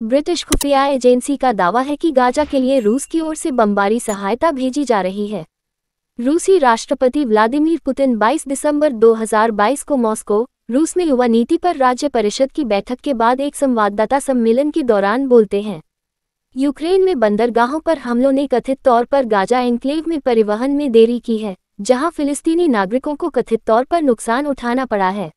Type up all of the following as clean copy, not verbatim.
British खुफिया agency का दावा है कि गाजा के लिए रूस की ओर से बमबारी सहायता भेजी जा रही है। रूसी राष्ट्रपति व्लादिमीर पुतिन 22 दिसंबर 2022 को मॉस्को, रूस में युवा नीति पर राज्य परिषद की बैठक के बाद एक संवाददाता सम्मेलन के दौरान बोलते हैं। यूक्रेन में बंदरगाहों पर हमलों ने कथित तौर पर गाजा एन्क्लेव में परिवहन में देरी की है, जहां फिलिस्तीनी नागरिकों को कथित तौर पर नुकसान उठाना पड़ा है।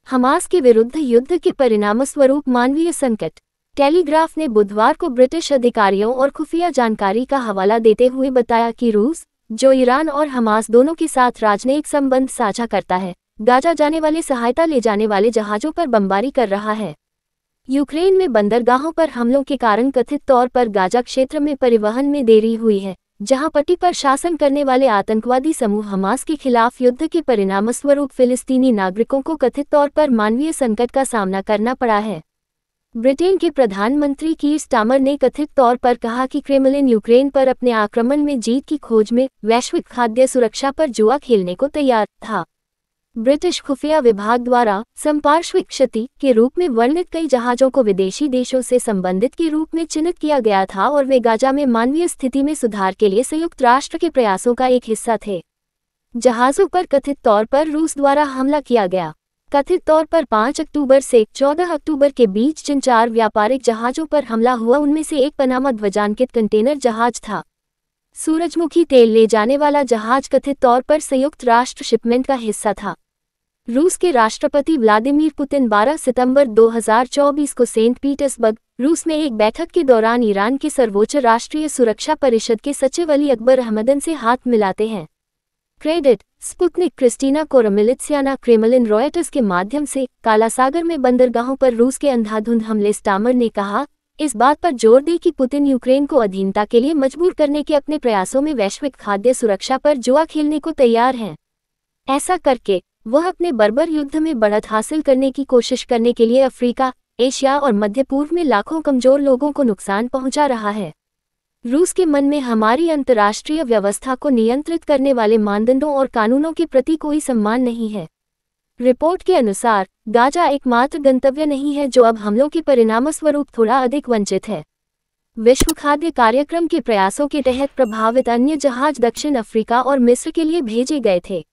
हमास के विरुद्ध युद्ध के परिणामस्वरूप मानवीय संकट। टेलीग्राफ ने बुधवार को ब्रिटिश अधिकारियों और खुफिया जानकारी का हवाला देते हुए बताया कि रूस, जो ईरान और हमास दोनों के साथ राजनयिक संबंध साझा करता है, गाजा जाने वाले सहायता ले जाने वाले जहाजों पर बमबारी कर रहा है। यूक्रेन में बंदरगाहों पर हमलों के कारण कथित तौर पर गाजा क्षेत्र में परिवहन में देरी हुई है, जहां पट्टी पर शासन करने वाले आतंकवादी समूह हमास के खिलाफ युद्ध के परिणामस्वरूप फिलिस्तीनी नागरिकों को कथित तौर पर मानवीय संकट का सामना करना पड़ा है। ब्रिटेन के प्रधानमंत्री कीर स्टामर ने कथित तौर पर कहा कि क्रेमलिन यूक्रेन पर अपने आक्रमण में जीत की खोज में वैश्विक खाद्य सुरक्षा पर जुआ खेलने को तैयार था। ब्रिटिश खुफिया विभाग द्वारा संपार्श्विक क्षति के रूप में वर्णित कई जहाजों को विदेशी देशों से संबंधित के रूप में चिन्हित किया गया था और वे गाजा में मानवीय स्थिति में सुधार के लिए संयुक्त राष्ट्र के प्रयासों का एक हिस्सा थे। जहाजों पर कथित तौर पर रूस द्वारा हमला किया गया। कथित तौर पर 5 अक्टूबर से 14 अक्टूबर के बीच जिन 4 व्यापारिक जहाजों पर हमला हुआ उनमें से एक पनामा ध्वजांकित कंटेनर जहाज था। सूरजमुखी तेल ले जाने वाला जहाज कथित तौर पर संयुक्त राष्ट्र शिपमेंट का हिस्सा था। रूस के राष्ट्रपति व्लादिमीर पुतिन 12 सितंबर 2024 को सेंट पीटर्सबर्ग, रूस में एक बैठक के दौरान ईरान के सर्वोच्च राष्ट्रीय सुरक्षा परिषद के सचिव अली अकबर अहमदन से हाथ मिलाते हैं। Credit Sputnik Kristina Kormilitsyna Kremlin Reuters के माध्यम से काला सागर में बंदरगाहों पर रूस के अंधाधुंध हमले। स्टामर ने कहा, इस बात पर जोर दे कि पुतिन यूक्रेन को अधीनता के लिए मजबूर करने के अपने प्रयासों में वैश्विक खाद्य सुरक्षा पर जुआ खेलने को तैयार हैं। ऐसा करके वह अपने बर्बर युद्ध में बढ़त हासिल करने की कोशिश करने के लिए अफ्रीका, एशिया और मध्य पूर्व में लाखों कमजोर लोगों को नुकसान पहुंचा रहा है। रूस के मन में हमारी अंतर्राष्ट्रीय व्यवस्था को नियंत्रित करने वाले मानदंडों और कानूनों के प्रति कोई सम्मान नहीं है। रिपोर्ट के अनुसार गाजा एकमात्र गंतव्य नहीं है जो अब हमलों के परिणामस्वरूप थोड़ा अधिक वंचित है। विश्व खाद्य कार्यक्रम के प्रयासों के तहत प्रभावित अन्य जहाज दक्षिण अफ्रीका और मिस्र के लिए भेजे गए थे।